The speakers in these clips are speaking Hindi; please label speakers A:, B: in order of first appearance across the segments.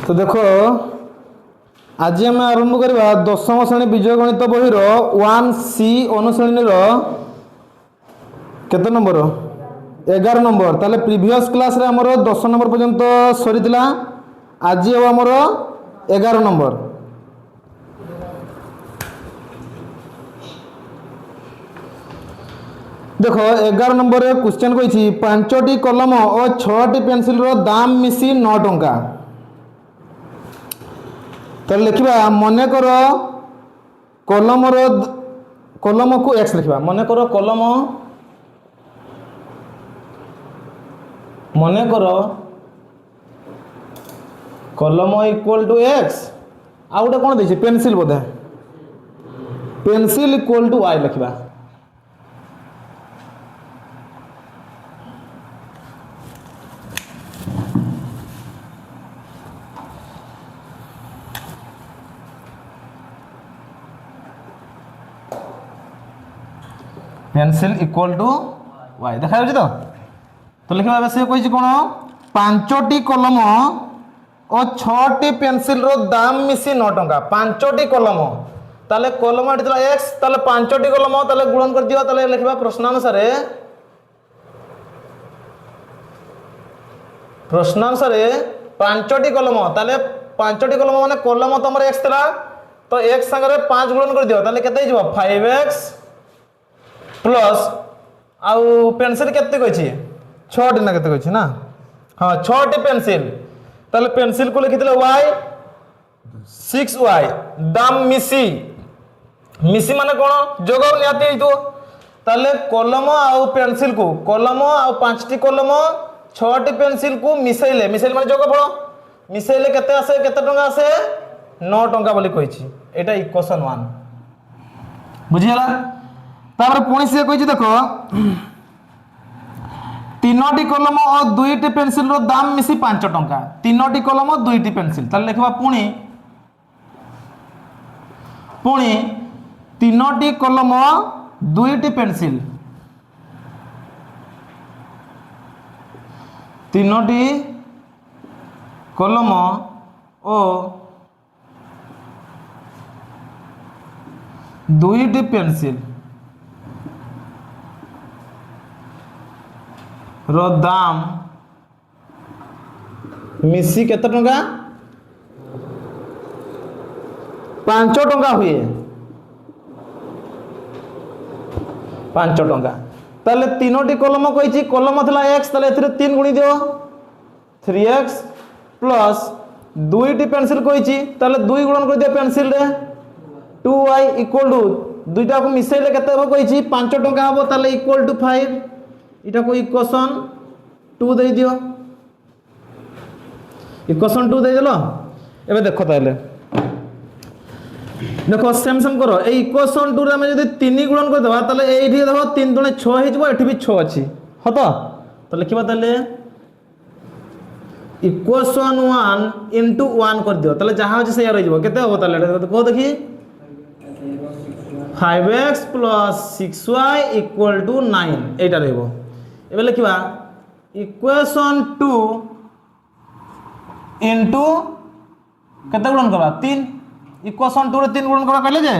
A: तो देखो आज आम आरंभ करवा दशम श्रेणी विजय गणित बही 1C अनुश्रेणी केते नंबर 11 नंबर ताले प्रीवियस क्लास रे हमर 10 नंबर पर्यंत सरीतिला आज अब हमर 11 नंबर। देखो 11 नंबर क्वेश्चन कही 5टी कलम और 6टी पेंसिल रो दाम मिसी 9 टंका। तो लिखा मन कर कलम कलम को एक्स लिखा मन कर कलम मन कर कलम इक्वल टू एक्स आ गोटे कौन देखिए pencil Bodhe pencil equal to Y लिखा। पेंसिल इक्वल टू वाई देखा तो लिखा से कही कौन 5टी कलम और 6टी पेंसिल रो दाम मिसी 9 टंका। 5टी कलम ताले कलम एक्स ताले 5टी कलम ताले गुणन कर दियो ताले लिखा प्रश्नानुसार 5टी कलम ताले 5टी कलम माने कलम तुम एक्स था तो एक्स संगे 5 गुणन कर दियो ताले केते हिजो 5x प्लस आउ पेंसिल केते कहि 6टी ना केते कहि ना हां 6टी पेंसिल ताले पेंसिल को लिखितले y 6y दाम मिसी मिसी माने कोन जोग नियाती हितो ताले कलम आउ पेंसिल को कलम आउ 5टी कलम 6टी पेंसिल को मिसैले मिसैले माने जोगफल मिसैले केते आसे केते टंका आसे 9 टंका बोली कहि एटा इक्वेशन 1 बुझियला। तापर पुणी से कही देख 3टी कलम और 2टी पेंसिल रो दाम मिसी 5 टंका 3टी कलम 2टी पेंसिल ताले लिखबा पुणी 3टी कलम 2टी पेंसिल 3टी कलम ओ 2टी पेंसिल रो दाम मिसी केते टंका 5 टंका हुए 5 टंका ताले 3टी कलम कही कलम थला x ताले एथिरे 3 गुणी दियो 3x प्लस 2टी पेंसिल कही ताले 2 गुणन कर दियो पेंसिल रे 2y इक्वल टू दुईटा को मिसैले केते हो कही 5 टंका हो ताले इक्वल टू 5 इटा को इक्वेशन 2 दे दियो इक्वेशन 2 दे देलो एबे देखो ताले देखो सेम सेम करो ए इक्वेशन 2 रे हम जदी 3 गुणन कर देबा ताले एठी देखो 3 दुने 6 हे जबो एठी भी 6 अछि हो तो लिखबा ताले इक्वेशन 1 इनटू 1 कर दियो ताले जहां अछि से यार हो जबो केते हो ताले देखो देखि 5x plus 6y equal to 9 एटा रहबो एबे लिखबा इक्वेशन 2 इनटू केते गुणन करबा 3 इक्वेशन 2 रे 3 गुणन करबा कहले जे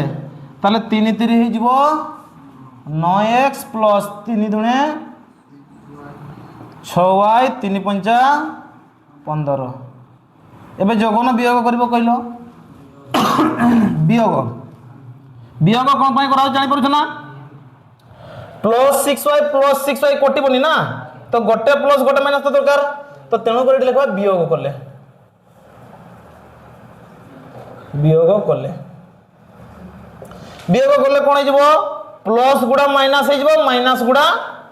A: ताले 3 3 हे जिवो 9x प्लस 3 दुने 6y 3 5 15 एबे जोगन वियोग करबो कहलो वियोग वियोग कोन पय कराउ जानि परछ ना प्लस 6y कोटिबनी ना तो गोटे प्लस गोटे माइनस तो दरकार तो तेणु कर लिखा वियोग कले वियोग कले कौन हो प्लस गुड़ा माइनस हो माइनस गुड़ा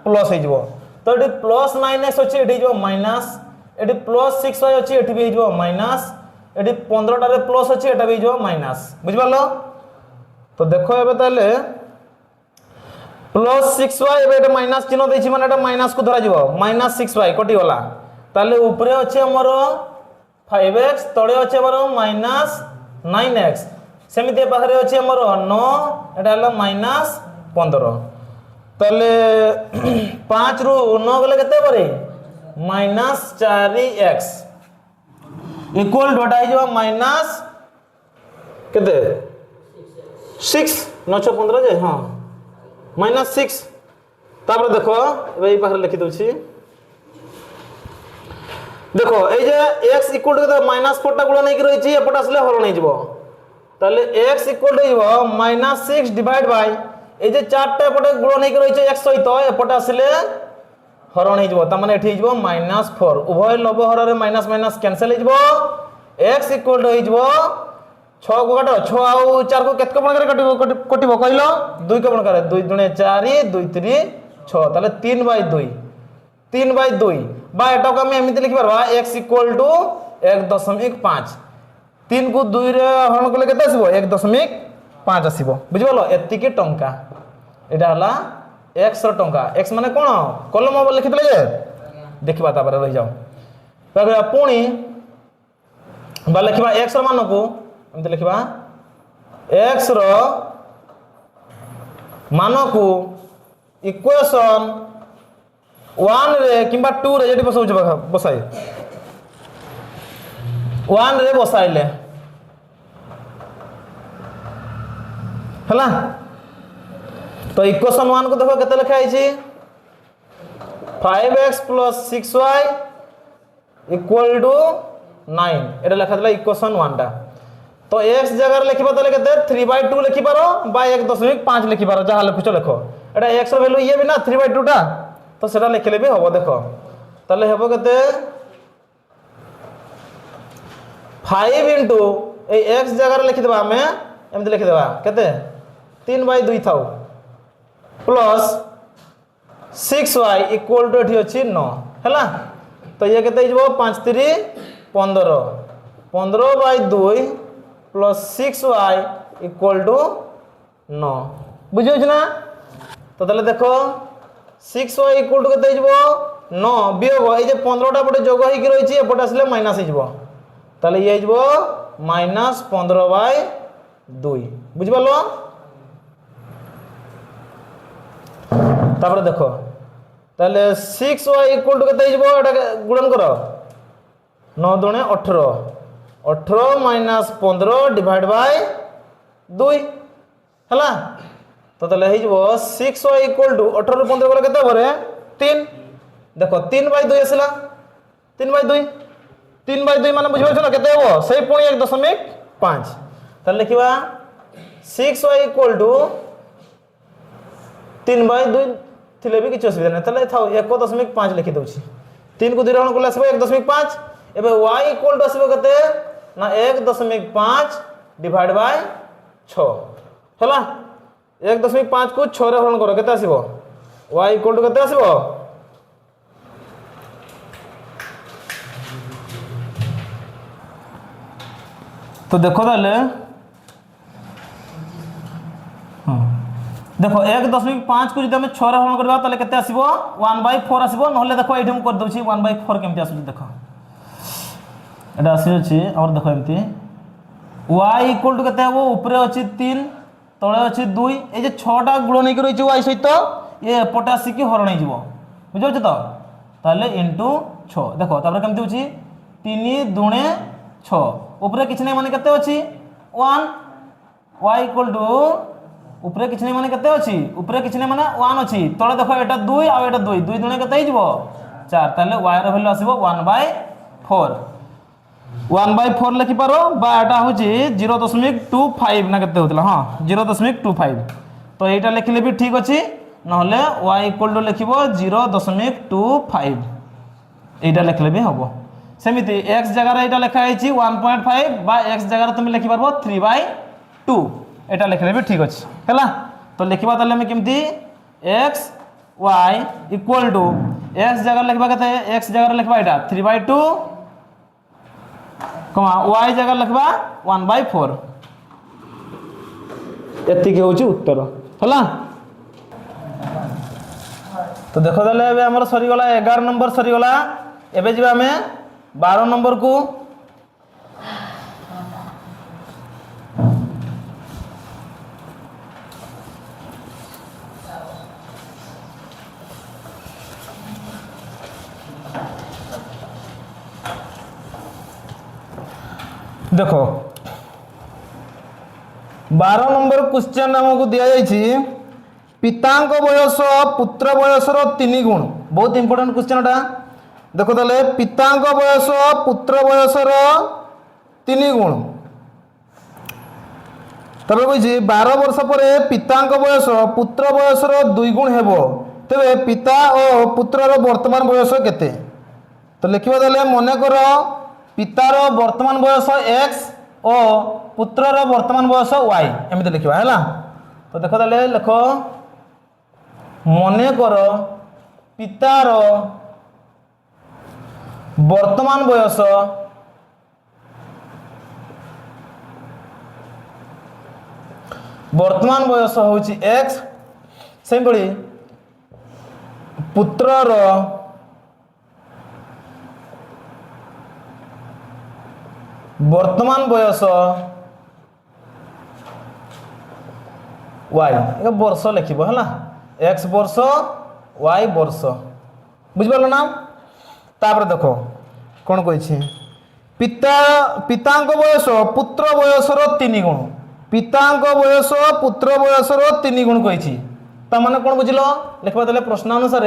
A: प्लस हो तो ये प्लस 9x अच्छे ये माइनस ये प्लस 6y अच्छे ये भी हो माइनस ये 15 टे प्लस अच्छे ये भी हो माइनस बुझिपाल। तो देखो ये ताले प्लस 6y एबे माइनस चिन्ह देछि माने एटा माइनस को धरा जिवो माइनस 6y कटि गला ताले ऊपरे अछि हमर 5x तळे अछि हमर माइनस 9x सेमिते पाखरे अछि हमर 9 एटा हला माइनस 15 ताले 5 रु 9 गले केते परे -4x equal to Etah minus केते 6 9 6 15 जे हाँ -6 तापर देखो ए पाखरे लिखि दउछि देखो ए जे x इक्वल टू -4 टा गुण नै कि रहिछि एपट आसले हरण नै जिवो ताले x equal to -6 divide by ए जे 4 टा एपट गुण नै कि रहिछि x सहित एपट आसले हरण नै जिवो त माने एठी जिवो -4 उभय लबहर रे माइनस माइनस कैंसिल हे जिवो x इक्वल टू हे जिवो 6 को काटो 6 आउ 4 को केतक बण करे कटिबो कहलो 2 के बण करे 2 दुने 4 2 3 6 ताले 3/2 3/2 बा एटा को हम एमिति लिखि परबा x इक्वल टू 1.5 3 को 2 रे हरण कले केते आसीबो 1.5 आसीबो बुझिबलो एति के टंका एटा हला x रो टंका x माने कोन कलम लिखि देले जे देखिबा तापर रहि जाओ तापर पुणी बा लिखिबा x रो मान को एमते लिखिबा x रो मान को इक्वेशन 1 रे किबा 2 रे जेडी बसौ बसाई 1 रे बसाइले हला तो इक्वेशन 1 को देखो केते लिखा आइछि 5x + 6y = 9 एटा लिखा दिला इक्वेशन 1 टा तो x जगह रे लिखिबा तले केते 3/2 लिखि पारो बा 1.5 लिखि पारो जहा लिखुछ लिखो एटा x रो वैल्यू ये भी ना 3/2 टा तो सेटा लिखले भी हबो देखो तले हेबो केते 5 * ए x जगह रे लिखि देबा हमें एमते लिखि देबा केते 3/2 थाउ प्लस 6y इक्वल टू एठी अछि 9 हैला तो ये केते हिजबो 5 3 15 15/2 प्लस 6y इक्वल टू 9 बुझियो छ ना तो तले देखो 6y इक्वल टू केते हिजबो 9 वियोग ए जे 15 टा पटे जोग होई कि रहि छि एपटे आसले माइनस हिजबो तले ये हिजबो -15/2 बुझिबलो तापर देखो ताले 6y इक्वल टू केते हिजबो एटा गुणन करो 9 दुने 18 18 - 15 डिवाइड बाय 2 हला तो ताले हिजबो 6y इक्वल टू 18 रे 15 गले केते बरे 3 देखो 3/2 आसला 3/2 3/2 माने बुझिबो छ ना केते हो सही पुणी 1.5 ताले लिखिबा 6y इक्वल टू 3/2 थिले भी किछ असुविधा नै तले थाउ 1.5 लिखि दउछि 3 को 2 रण कोला आसीबो 1.5 एबे y इक्वल टू आसीबो केते ना 1.5 डिवाइड बाय 6 हला 1.5 को 6 रे हरण करो केते आसीबो y इक्वल टू केते आसीबो तो देखो ताले देखो 1.5 को जदि हम 6 रे हरण करबा ताले केते आसीबो 1/4 आसीबो नहले देखो एठम कर दउछि 1/4 केमति आसु देखो एटा आसी अछि और देखो एमति y इक्वल टू केते हबो ऊपर अछि 3 तळे अछि 2 ए जे 6 टा गुण नै करै छि y सहित ये एपटे आसी कि हरण नै जिवो बुझौ छ तो ताले इनटू 6 देखो तापर केमति होछि 3 दुणे 6 ऊपर किछ नै माने केते अछि 1 y इक्वल टू ऊपर किछ नै माने केते अछि ऊपर किछ नै माने 1 अछि तळे देखो एटा 2 आ एटा 2 2 दुणे केते हिजबो 4 ताले y रो वैल्यू आसीबो 1/4 1/4 लिखि पारो बा एटा होछि 0.25 ना केते होतला हां 0.25 तो एटा लिखले भी ठीक अछि नहले y इक्वल टू लिखिबो 0.25 एटा लिखले भी हबो सेमिति x जगह रे एटा लिखा आइछि 1.5 बा x जगह रे तुम लिखि पारबो 3/2 एटा लिखले भी ठीक अछि हैला तो लिखिबा तले में केमति x y equal to x जगह लिखबा केते x जगह लिखबा एटा 3/2 कमा y जगह लिखबा 1/4 एति के होची उत्तर हैला तो देखो तले एबे हमर सरी गला 11 नंबर सरी गला एबे जिबा हमें 12 नंबर को देख 12 नंबर क्वेश्चन हमको दिया जाइए पितांक बयस पुत्र बयसर 3 गुण बहुत इंपोर्टेंट क्वेश्चन देखो ताले पितांक बयस पुत्र बयसर 3 गुण तब कही 12 वर्ष पर पितांक बयस पुत्र बयसर 2 गुण हेब तेरे पिता और पुत्रर वर्तमान बयस केते तो लिखिबा ताले मने कर पितार वर्तमान बयस x और पुत्रर वर्तमान बयस y एमती लिखा है तो देख ताले लिख मने कर पितार वर्तमान बयस होची x से बड़ी पुत्रर वर्तमान बयस y एक वर्ष लिखिबो हला x वर्ष y वर्ष बुझिपारलो ना तापर देखो कोन कहिछि पितांक बयस पुत्र बयसर 3 गुण पितांक बयस पुत्र बयसर 3 गुण कहिछि ता माने कोन बुझिलो लिखबा देले प्रश्नानुसार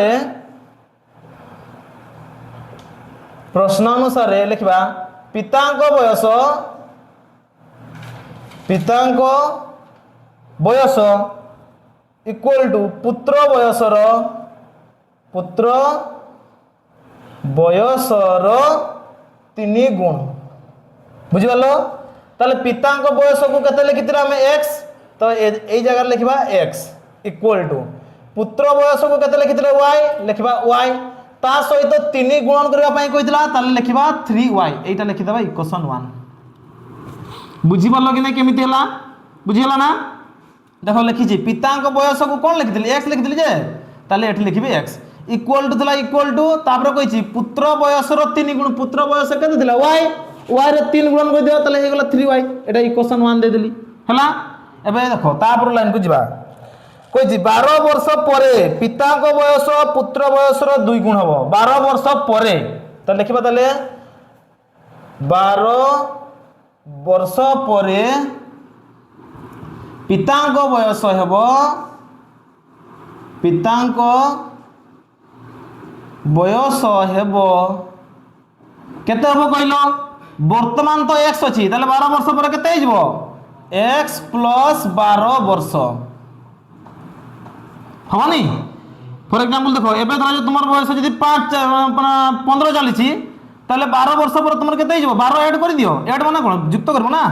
A: लिखबा पितांक बयस इक्वल टू पुत्र बयसर 3 गुण बुझिपारलो ताले पितांक बयस को केते लिखितिरा हमें x तो ए जगह लिखबा x इक्वल टू पुत्र बयस को केते लिखितिले y लिखबा y ता सहित 3 गुणन करबा पई कहितला ताले लिखबा 3y एटा लिखि देबा इक्वेशन 1 बुझि पारलो कि नै केमिति हला बुझि हला ना देखो लिखिछि पितांक बयस को कोन लिखितिले x लिखितिले जे ताले एठी लिखिबे x इक्वल टू थला इक्वल टू तापर कहिछि पुत्र बयसर 3 गुण पुत्र बयस केते दिला y y रे 3 गुणन कर दियो ताले हे गेला 3y एटा इक्वेशन 1 दे देली हला एबे देखो तापर लाइन को जिबा कहिछि 12 वर्ष परे पितांक बयस पुत्र बयसर 2 गुण हबो 12 वर्ष परे त लिखिबा ताले 12 वर्ष परे पितांक बयस हेबो केते हबो कहलो वर्तमान तो x अछि ताले 12 वर्ष पर केते हिजबो x + 12 वर्ष हमानी फॉर एग्जांपल देखो एबे धरा जो तुमर बयस जदी 15 चली छी ताले 12 वर्ष पर तुमर केते हिजबो 12 ऐड कर दियो ऐड माने कोन युक्त करबो ना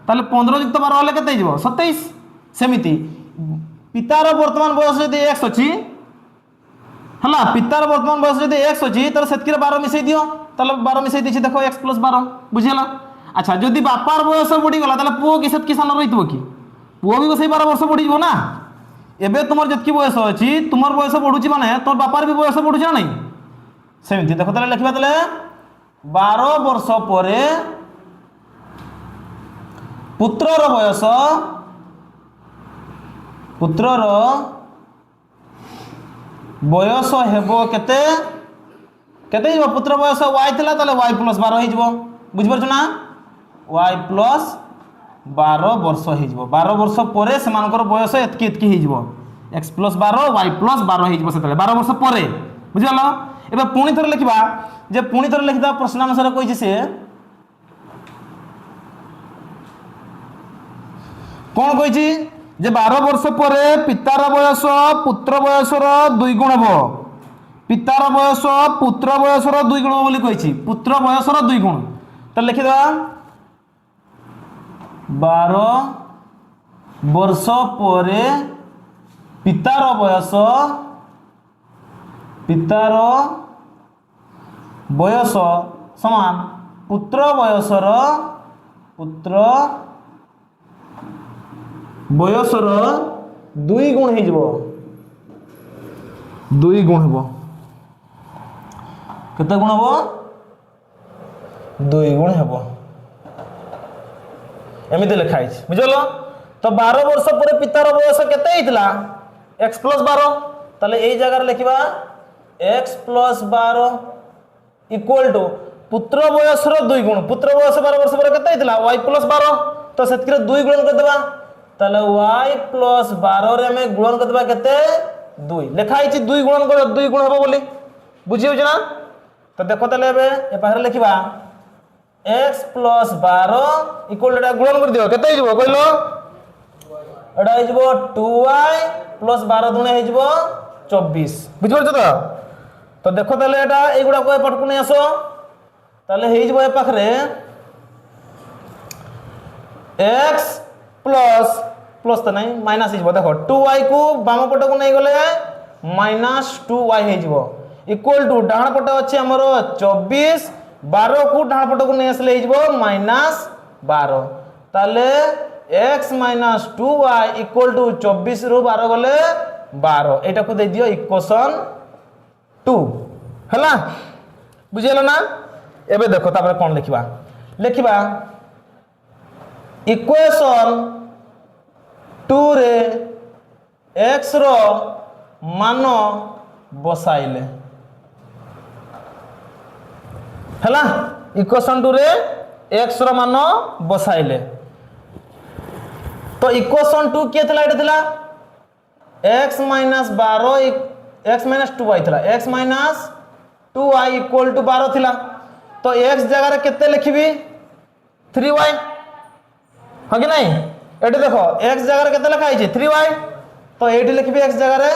A: ताले 15 युक्त 12 होले केते हिजबो 27 सेमिति पितार वर्तमान बयस जदी x अछि हला पितार वर्तमान बयस जदी x अछि तर सेतकिरे 12 मिसै दियो ताले 12 मिसै दिछि देखो x + 12 बुझियला अच्छा जदी बापार बयस बढ़ी गला ताले पुओ की सेतकी सान रहितबो की पुओ भी 12 वर्ष बढ़ी जबो ना एबे तुमर जतकी बयस अछि तुमर बयस बढ़ुची माने तोर बापार भी बयस बढ़ुची ना नहीं सेमिति देखो ताले लिखबा ताले 12 वर्ष परे पुत्रर बयस हेबो केते केते हिजबो पुत्र बयस y थिला ताले y + 12 हिजबो बुझि परछ ना y + 12 वर्ष हिजबो 12 वर्ष परे समानकर बयस एतकी हिजबो x + 12 y + 12 हिजबो सेतले 12 वर्ष परे बुझियलो एबे पुणी थरे लिखबा जे पुणी थरे लिखदा प्रश्न अनुसार कहि से कोन कहि जे 12 वर्ष परे पितार बयस पुत्र बयसर 2 गुण हबो पितार बयस पुत्र बयसर 2 गुण बोली कहि पुत्र बयसर 2 गुण त लिखि दवा 12 वर्ष परे पितार बयस समान पुत्र बयसर 2 गुण हे जबो 2 गुण हेबो केते गुण हेबो 2 गुण हेबो एमिते लिखाइ छै बुझलो तो 12 वर्ष पर पितार बयस केते हितला x + 12 ताले एई जगह लिखबा x + 12 इक्वल टू पुत्र बयसर 2 गुण पुत्र बयस 12 वर्ष पर केते हितला y + 12 तो सेतके 2 गुणन कर देबा ताले y + 12 रे हमें गुणन कर देबा केते 2 लिखा हिची 2 गुणन कर 2 गुण हो बोली बुझी हो ना तो देखो ताले एबे ए पाखरे लिखिबा x + 12 इक्वल एटा गुणन कर दियो केते हिजबो कहलो एटा हिजबो 2y + 12 दुने हिजबो 24 बुझ परछ तो देखो ताले एटा एगुडा को पटकु नै आसो ताले हिजबो ए पाखरे x प्लस तो नहीं माइनस हिजबो देखो 2y को बाम पट को नहीं गले -2y हिजबो इक्वल टू डाहण पट अछि हमर 24 12 को डाहण पट को नहीं आसले हिजबो -12 ताले x - 2y इक्वल टू 24 रु 12 गले 12 एटा को दे दियो इक्वेशन 2 हला बुझियलो ना एबे देखो तापर कोन लिखिबा इक्वेशन 2 रे x रो मान बसाइले हला इक्वेशन 2 रे x रो मान बसाइले तो इक्वेशन 2 के थला एटा थला x - 12 x - 2y थला x - 2y इक्वल टू 12 थला तो x जगह रे केते लिखिबी 3y हो कि नहीं एटी देखो x जगह रे केते लिखा हिची 3y तो एटी लिखिबी x जगह रे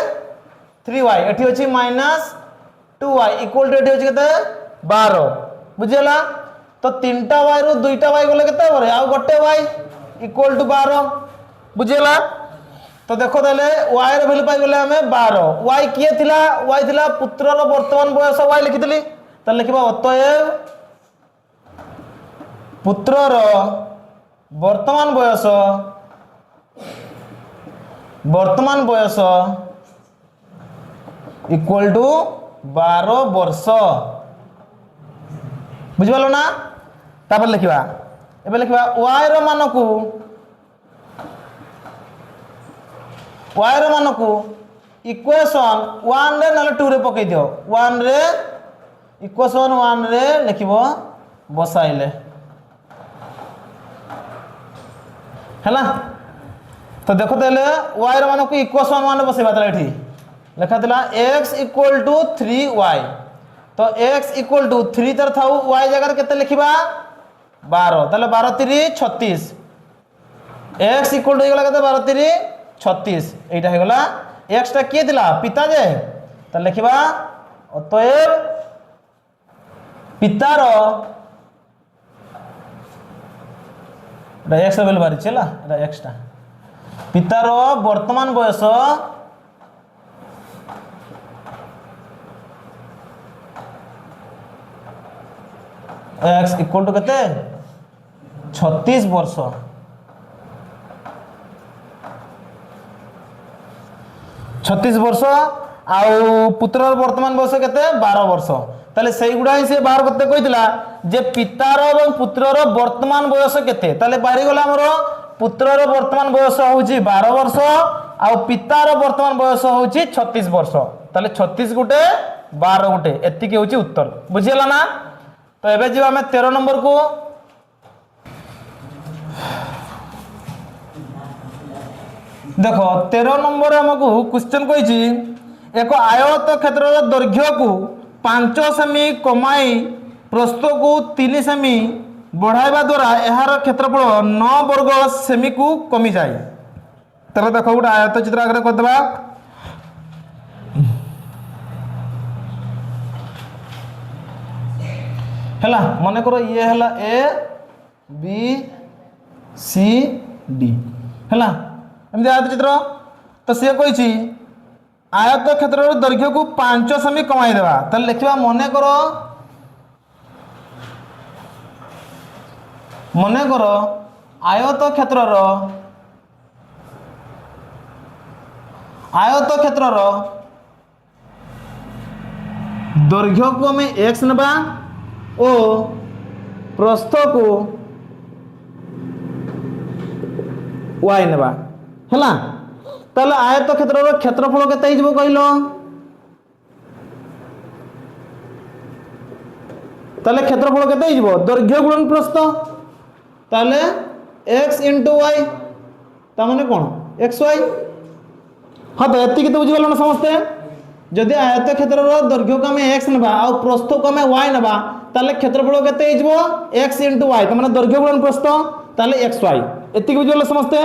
A: 3y एटी होची -2y इक्वल टू एटी होची केते 12 बुझियला तो 3टा y रु 2टा y गले केते बरे आ गोटे y इक्वल टू 12 बुझियला तो देखो ताले y रे वैल्यू पाई गले हमें 12 y किए थिला y थिला पुत्र रो वर्तमान बयस y लिखितली त लिखिबा अतएव पुत्र रो वर्तमान बयस इक्वल टू 12 वर्ष बुझिबालो ना तापर लिखिबा एबे लिखिबा y रो मान को इक्वेशन 1 रे नाले 2 रे पकई दियो 1 रे इक्वेशन 1 रे लिखिबो बसाइले हैला तो देखो देले y रो मान को इक्वेशन 1 रे बसेबा तला एठी लिखा दिला x = 3y तो x = 3 तर थाउ y जगह रे केते लिखिबा 12 तले 12 3 36 x = होइगला केते 12 3 36 एटा हेगला x टा के दिला पिता जे त लिखिबा अतएव पितार x बेल बारी चला एटा x टा पितार वर्तमान बयस x इक्वल टू केते 36 वर्ष 36 वर्ष आउ पुत्र वर्तमान बयस केते 12 वर्ष ताले सेई गुडा ही से बाहर करते कहितला जे पितार एवं पुत्रर वर्तमान बयस केते ताले बाहरी गला हमरो पुत्रर वर्तमान बयस होउची 12 वर्ष आउ पितार वर्तमान बयस होउची 36 वर्ष ताले 36 गुटे 12 गुटे एति के होउची उत्तर बुझियला ना तो एबे जे हमें 13 नंबर को देखो 13 नंबर हमको क्वेश्चन कहिची एक आयत क्षेत्र दैर्घ्य को 5 सेमी कमाई प्रस्थ को 3 सेमी बढ़ाइबा द्वारा एहार क्षेत्रफल 9 वर्ग सेमी को कमी जाए तर देखो गोटे आयत चित्र आगे कर देबा हला माने करो ये हला ए बी सी डी हला एमदी आयत चित्र तो सी कही आयत क्षेत्र दैर्घ्य को 5 सेमी कमाई देवा तो लिखा मन कर आयत क्षेत्र दैर्घ्य को आम एक्स नेबा ओ प्रस्थ को वाई नेबा हैला ताले आयत क्षेत्र क्षेत्रफल केते हिजबो कहलो ताले क्षेत्रफल केते हिजबो दैर्घ्य गुणन प्रस्थ ताले x * y ता माने कोन xy। हाँ तो एति केते बुझिबल ना समस्ते जदि आयत क्षेत्रर दैर्घ्य को आमे x नबा आ प्रस्थ को आमे y नबा ताले क्षेत्रफल केते हिजबो x * y ता माने दैर्घ्य गुणन प्रस्थ ताले xy। एति बुझिबल समस्ते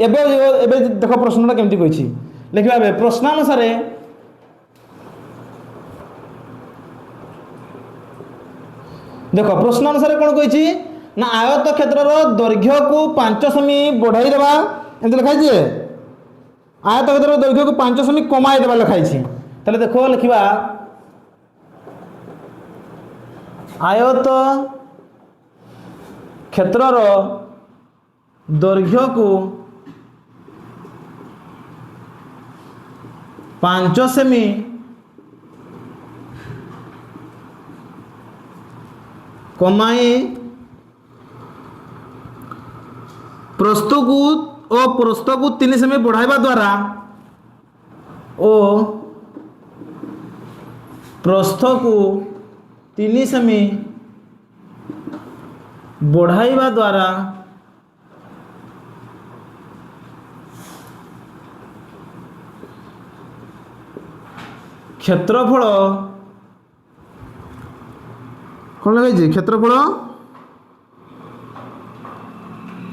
A: एबे एबे देखो प्रश्नटा केमति कहिछि लिखबा एबे प्रश्नानुसार देखो प्रश्नानुसार कौन कही ना आयत क्षेत्रर दैर्घ्य को 5 सेमी बढ़ाई देबा एंत लिखाई जे आयत क्षेत्रर दैर्घ्य को 5 सेमी कमाई देबा लिखाई छी तले देखो लिखिबा आयत क्षेत्रर दैर्घ्य को 5 सेमी कमाई प्रस्थ को 3 सेमी बढ़ाइबा द्वारा ओ प्रस्थ को 3 सेमी बढ़ाइबा द्वारा क्षेत्रफल कौन लगे क्षेत्रफल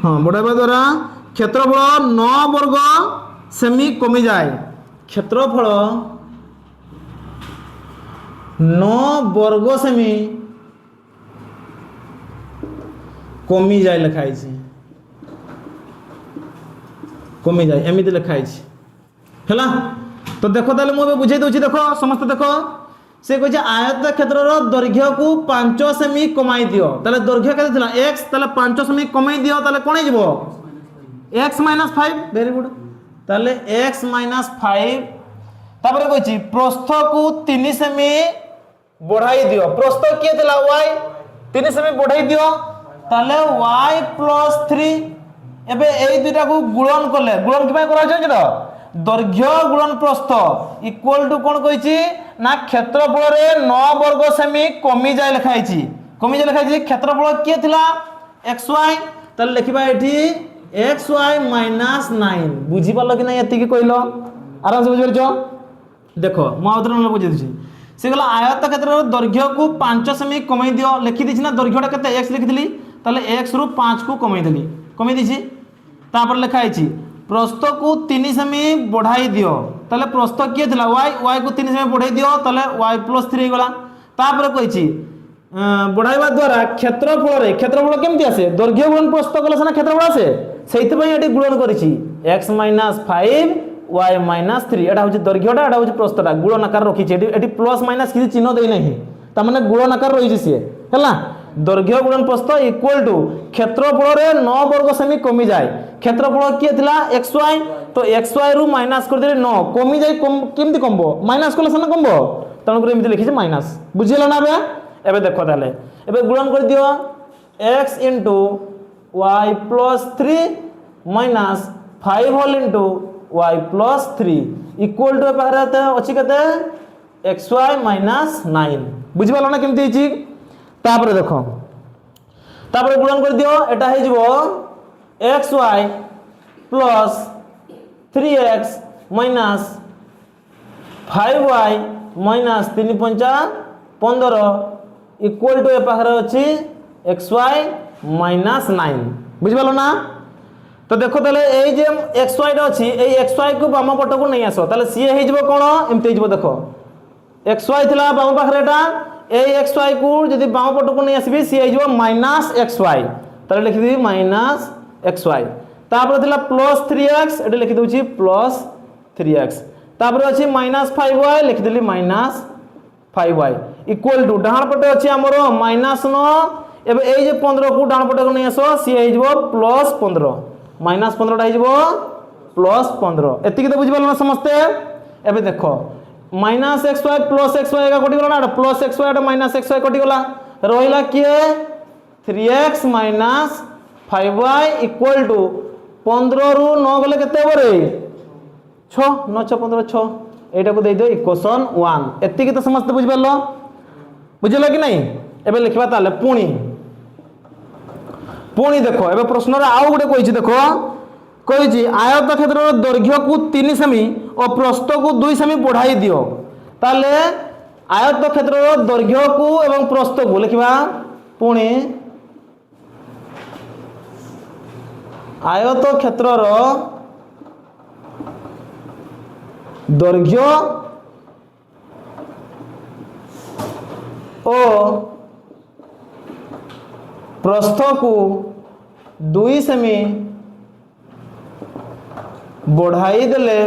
A: हाँ बढ़ाइबा द्वारा क्षेत्रफल 9 वर्ग सेमी कमी जाए क्षेत्रफल 9 वर्ग सेमी कमी जाए लिखाई कमी जाए एमती लिखाई है। तो देखो ताले मुझे बुझे दूसरी देखो समस्त देखो से कहे आयत क्षेत्रर दैर्घ्य को 5 सेमी कमाई दियो ताले दैर्घ्य केते थिला x ताले 5 सेमी कमाई दियो ताले कोन हिजबो x - 5 वेरी गुड ताले x - 5 तापर कहि प्रस्थ को 3 सेमी बढ़ाई दियो प्रस्थ के थिला y 3 सेमी बढ़ाई दियो ताले y + 3 एबे एई दुटा को गुणन करले गुणन किबा करा छै जेटा दैर्घ्य गुणन प्रस्थ इक्वल टू कोन कहिछि ना क्षेत्रफल रे 9 वर्ग सेमी कमी जाय लिखाई कमी जाय लिखाई क्षेत्रफल के थिला xy त लिखिबा एठी xy - 9 बुझि पालो कि नै एति कि कहलो आराम से बुझि परछो देखो म उदाहरण बुझि दिछि से गला आयत क्षेत्रर दैर्घ्य को 5 सेमी कमाई दियो लिखि दिछि ना दैर्घ्यटा केते x लिखिथिली ताले x रु 5 को कमाई देली कमाई दिछि तापर लिखाई प्रस्थ को 3 सेमी बढ़ाई दियो ताले प्रस्थ के थिला y को 3 सेमी बढ़ाई दियो ताले y + 3 गला तापर कहिछि बढ़ाइबा द्वारा क्षेत्रफल केमति आसे दैर्घ्य गुणन प्रस्थ कले सना क्षेत्रफल आसे सेति पई एटी गुणन करिछि x - 5 y - 3 एटा होछि दैर्घ्यटा एटा होछि प्रस्थटा गुणन आकार रखिछि एटी प्लस माइनस किछि चिन्ह देइ नाही त माने गुणन आकार रहिछि से हला दैर्घ्य गुणन प्रस्थ इक्वल टू क्षेत्रफल रे 9 वर्ग सेमी कमी जाए क्षेत्रफल के थिला xy तो xy रु माइनस कर देले 9 कमी जाए केमति कमबो माइनस कले सना कमबो तन कर एमति लिखि माइनस बुझिला ना एबे देखो ताले एबे गुणन कर दियो x * y + 3 minus 5 whole into y + 3 equal to पारते अछि कते xy - 9 बुझिबालो ना केमति हिची तापर देखो तापर गुणन कर दियो एटा हे जिवो xy + 3x minus 5y minus 3 * 5 15 equal to ए पाखरे अछि xy - 9 बुझिबालो ना तो देखो ताले ए जे xy ड अछि ए xy को बाम पट को नै आसो ताले सी हे जिवो कोन एमते जिवो देखो xy थिला बाम पाखरे एटा ए xy को जदि बाम पट को नै आसीबी सी हे जिवो -xy ताले लिखि दी -xy तापर थिला +3x एटा लिखि दोछि +3x तापर अछि -5y लिखि देली -5y इक्वल टू डाहाण पटे अछि हमरो -9 एबे ए जे 15 को डाहाण पटे को नै आसो सी हे जिवो +15 -15 टा हे जिवो +15 एति के बुझि पालो ना समस्ते एबे देखो -xy +xy का कटि गला ना +xy एटा -xy कटि गला रहिला किए 3x - 5y इक्वल टू 15 रु 9 गले केते बरे 6 9 6 15 6 एटा को दे दो इक्वेशन 1 एति के तो समस्त बुझ पालो बुझलो कि नहीं एबे लिखबा ताले पुणी देखो एबे प्रश्न रे आउ गुटे कहिछि देखो कहिछि आयत क्षेत्र दैर्घ्य को 3 सेमी और प्रस्थ को 2 सेमी बढ़ाई दियो ताले आयत क्षेत्र दैर्घ्य को एवं प्रस्थ को लिखबा पुणी आयत क्षेत्र दैर्घ्य और प्रस्थ को 2 सेमी बढ़ाई देले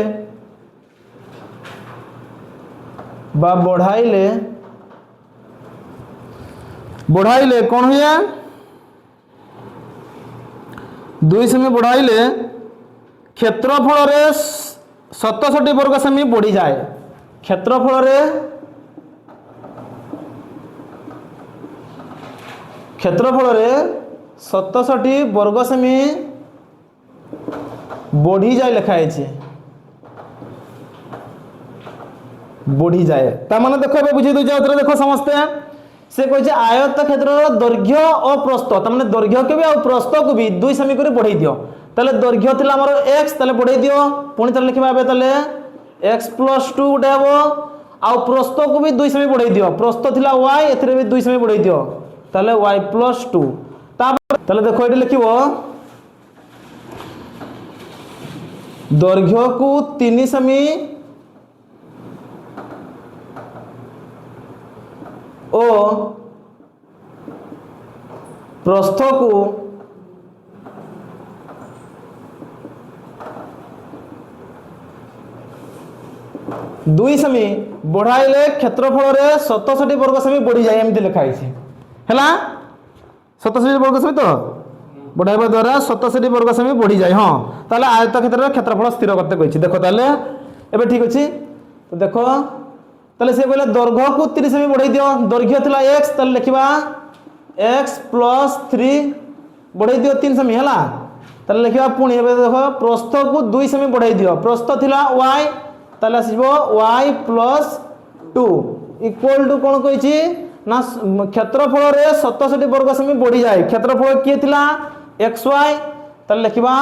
A: बा बढ़ाइले कौन हुए 2 सेमी बढ़ाइले क्षेत्रफल रे 67 वर्ग सेमी बढ़ी जाए क्षेत्रफल रे 67 वर्ग सेमी बढ़ी जाए लिखाई बढ़ी जाए ताने देखो ए बुझे दूसरे उत्तर देखो समस्ते से कहे आयत क्षेत्र दैर्घ्य और प्रस्थ ताने दैर्घ्य के भी और प्रस्थ को भी 2 सेमी कर बढ़ाई दियो ताले दैर्घ्य थिला हमर x ताले बढ़ाई दियो पुणी ताले लिखबा बे ताले x + 2 उठे हबो आ प्रस्थ को भी 2 सेमी बढ़ाई दियो प्रस्थ थिला y एथरे भी 2 सेमी बढ़ाई दियो ताले y + 2 ताले देखो एटी लिखिबो दैर्घ्य को 3 सेमी और प्रस्थ को 2 सेमी बढ़ाइले क्षेत्रफल रे 67 वर्ग सेमी बढ़ी जाए एमती लिखाई है 67 वर्ग सेमी तो बढ़ाइबा द्वारा 67 वर्ग सेमी बढ़ी जाए हाँ ताले आयत क्षेत्रफल स्थिर करते कहिछि देखो ताले एबे ठीक अछि तो देखो ताले से कहले दैर्घ्य को 3 सेमी बढ़ाई दियो दैर्घ्य थिला x ताले लिखिबा x + 3 बढ़ाई दियो 3 सेमी हला ताले लिखिबा पुणी एबे देखो प्रस्थ को 2 सेमी बढ़ाई दियो प्रस्थ थिला y ताले आसीबो y + 2 इक्वल टू कोन कहिछि ना क्षेत्रफल रे 67 वर्ग सेमी बढ़ी जाए क्षेत्रफल के थिला xy ताले लिखिबा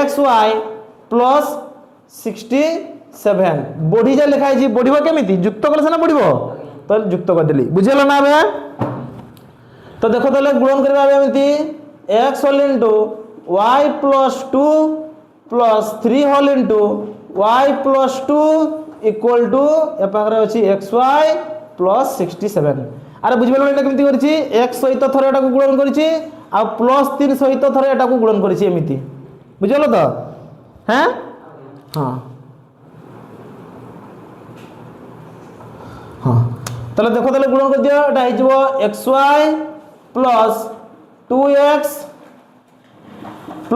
A: xy + 67 बढ़ी जाए लिखाई जी बढ़िबो केमिति युक्त कले से ना बढ़िबो तो युक्त कर देली बुझेला ना बे तो देखो ताले गुणन करबा एमिति x whole into y + 2 + 3 whole into y + 2 equal to ए पाखरे अछि xy + 67 अरे बुझिबेलो एटा केमिति करछि x सहित थरे एटा को गुणन करछि आ +3 सहित थरे एटा को गुणन करछि एमिति बुझिबेलो तो हैं हां हाँ ताले देखो ताले गुणन कर दियो एटा हिजबो xy + 2x +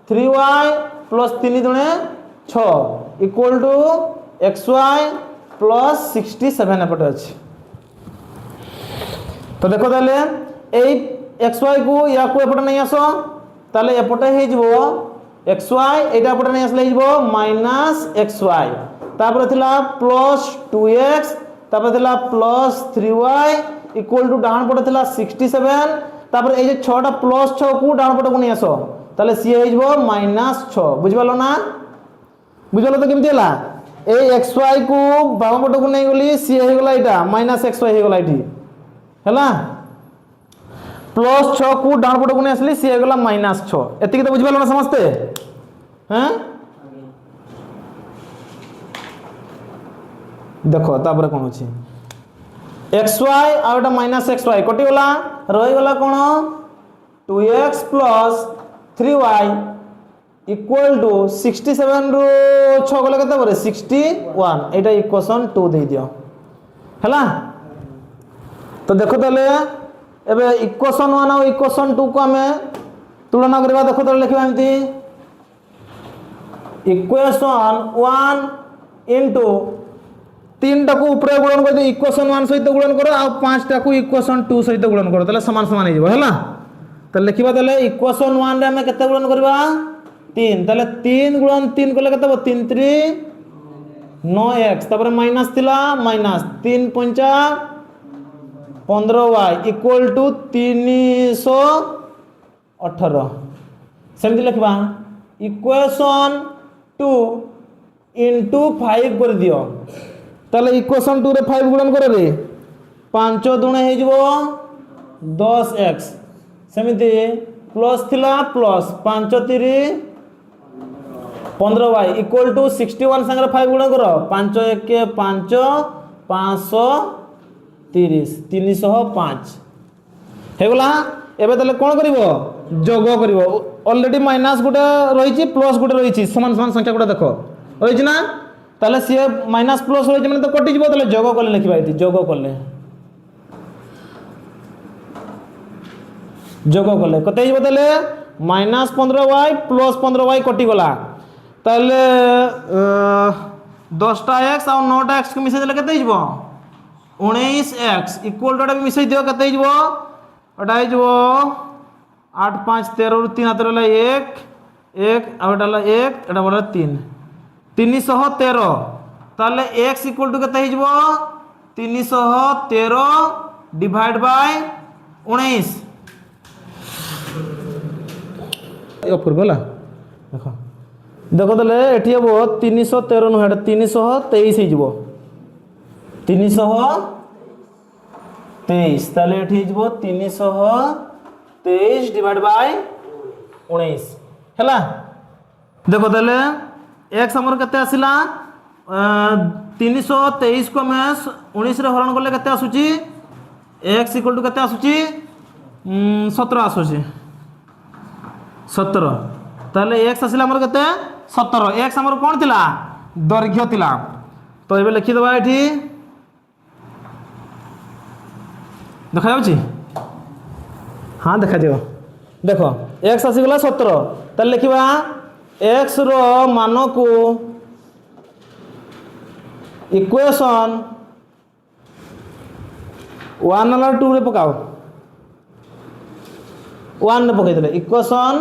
A: 3y + 3 दुणे 6 इक्वल टू xy + 67 एपटे अछि तो देखो ताले एई xy को या को एपटे नहीं आसो ताले एपटे हिजबो xy एटा एपटे नहीं आसले हिजबो -xy तापर थिला +2x तापर थिला +3y इक्वल टू डाहन पटे थिला 67 तापर ए जे 6 टा +6 को डाहन पटे को नहीं आसो ताले सी हेजबो -6 बुझबालो ना बुझलो तो केमति हला ए xy को बाम पटे को नहीं गली सी हे गला एटा -xy हे गला एठी हला +6 को डाहन पटे को नहीं आसली सी हे गला -6 एतिके तो बुझबालो ना समझते हैं देखो तापर कोन अछि xy आ एटा -xy कटि गला रहि गला कोन 2x + 3y इक्वल टू 67 रु 6 गले केते बरे 61 एटा इक्वेशन 2 दे दियो हला तो देखो तले एबे इक्वेशन 1 और इक्वेशन 2 को हमें तुलना करबा देखो तले लिखबा एमती इक्वेशन 1 इनटू 3 टा को ऊपर गुणन कर दे इक्वेशन 1 सहित गुणन करो आ 5 टा को इक्वेशन 2 सहित गुणन करो तले समान समान हे जबो हला तो लिखबा तले इक्वेशन 1 रे हमें केते गुणन करबा 3 तले 3 गुणन 3 कोले केते 3 3 9x तापर माइनस थिला माइनस 3 5 15y इक्वल टू 318 सेमती लिखा इक्वेशन 2 इंटू 5 कर दियो ताले इक्वेशन 2 रे 5 गुणन कर रे 5 दुणे हे जबो 10x सेमती प्लस थिला प्लस 5 3 15y इक्वल टू 61 संगे 5 गुणन कर 5 1 5 530 305 हे गला एबे तले कोन करिवो जोग करिवो ऑलरेडी माइनस गुटे रहिछि प्लस गुटे रहिछि समान समान संख्या गुटे देखो रहिछि ना ताले सी माइनस प्लस रहिछि माने तो कटि जिवो ताले जोग करले लिखिबा एति जोग करले कते जिवो ताले माइनस 15y प्लस 15y कटि गला ताले 10टा x और 9टा x को मिसै देले कते जिवो 19x इक्वल टू भी मिसै दियो कते जिवो ओटा जिवो 8 5 13 3 हाथ रहला 1 1 आ ओटा 1 एटा बोला 3 313 ताले x इक्वल टू कते जिवो 313 डिवाइड बाय 19 ऊपर गला देखो देखो तले एठी हबो 313 नु हेड 323 हे जिवो 323 ताले एठी जिवो 323 डिवाइड बाय 19 हैला देखो तले x हमर कते आसिला 323 को मैं 19 रे हरण करले कते आसुची x इक्वल टू कते आसुची 17 आसुची 17 ताले x आसिला हमर कते 17 x हमर कोन थिला दैर्घ्य थिला तो एबे लिखि दबा एठी देखा जाउची हां देखा दियो देखो x आसी गला 17 ताले लिखिबा x रो मान को इक्वेशन 1 वाला 2 रे पकाओ 1 ने पकाई देले इक्वेशन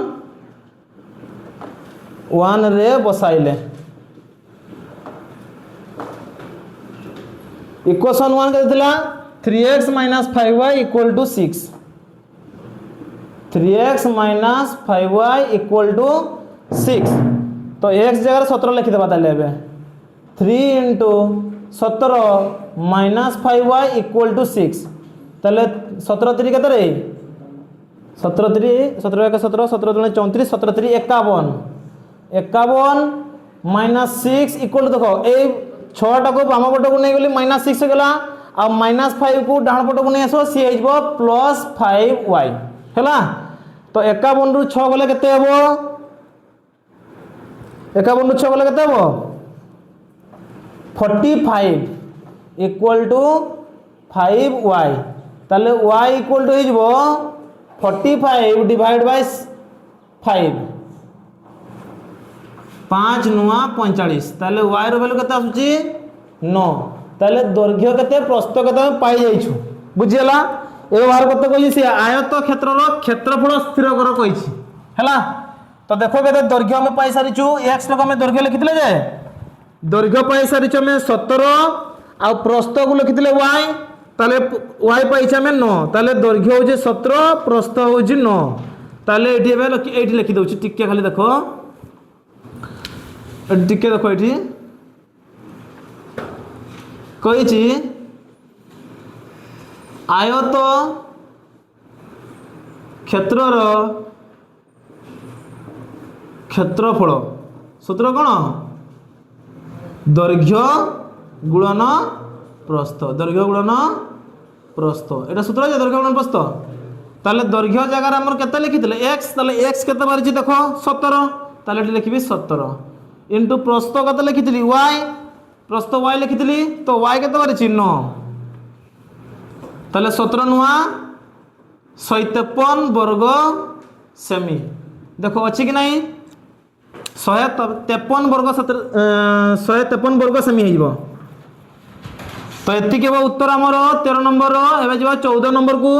A: 1 रे बसाइले इक्वेशन 1 के दिला 3x - 5y equal to 6 3x - 5y equal to 6 तो x जगह 17 लिखि देबा ताले एबे 3 * 17 - 5y इक्वल टू 6 ताले 17 3 केते रे 17 3 17 1 17 17 2 34 17 3 51 51 - 6 इक्वल देखो ए 6 टा को बाम पट को नै गेली -6 गेला आ -5 को डाण पट को नै आसो सी आइबो +5y हैला तो 51 रु 6 गले केते हेबो 51 रु 6 गले केते हेबो 45 इक्वल टू 5y ताले y इक्वल टू हिजबो 45 डिवाइड बाय 5 5 नुआ 45 ताले y रो वैल्यू केते आसुची 9 ताले दैर्घ्य केते प्रस्थ केते पाई जाइछु बुझियला ए बार कते कहि से आयत क्षेत्र रो क्षेत्रफल स्थिर कर कहिछि हैला तो देखो केते दैर्घ्य हम पाई सारिछु x रो हम दैर्घ्य लिखितले जे दैर्घ्य पाई सारिछु हम 17 आ प्रस्थ को लिखितले y ताले y पाइछ हम 9 ताले दैर्घ्य हो जे 17 प्रस्थ हो जे 9 ताले एठी लिखि दउछि टिके खाली देखो टिके देखो एठी कहिछि आयत क्षेत्रर क्षेत्रफल सूत्र कोन दैर्घ्य गुणन प्रस्थ दैर्घ्य गुणन प्रस्थ एटा सूत्र जे दैर्घ्य गुणन प्रस्थ ताले दैर्घ्य जगह रे हमर केते लिखितले x ताले x केते बारिछि देखो 17 ताले एठी लिखिबी 17 इनटू प्रस्थ केते लिखितली y प्रस्थ y लिखितली तो y केते बारिछि 9 ताले 17 नुआ 153 वर्ग सेमी देखो अछि कि नहीं 153 वर्ग 153 वर्ग सेमी हेइबो तो एति केबो उत्तर हमरो 13 नंबर रो एबे जबा 14 नंबर को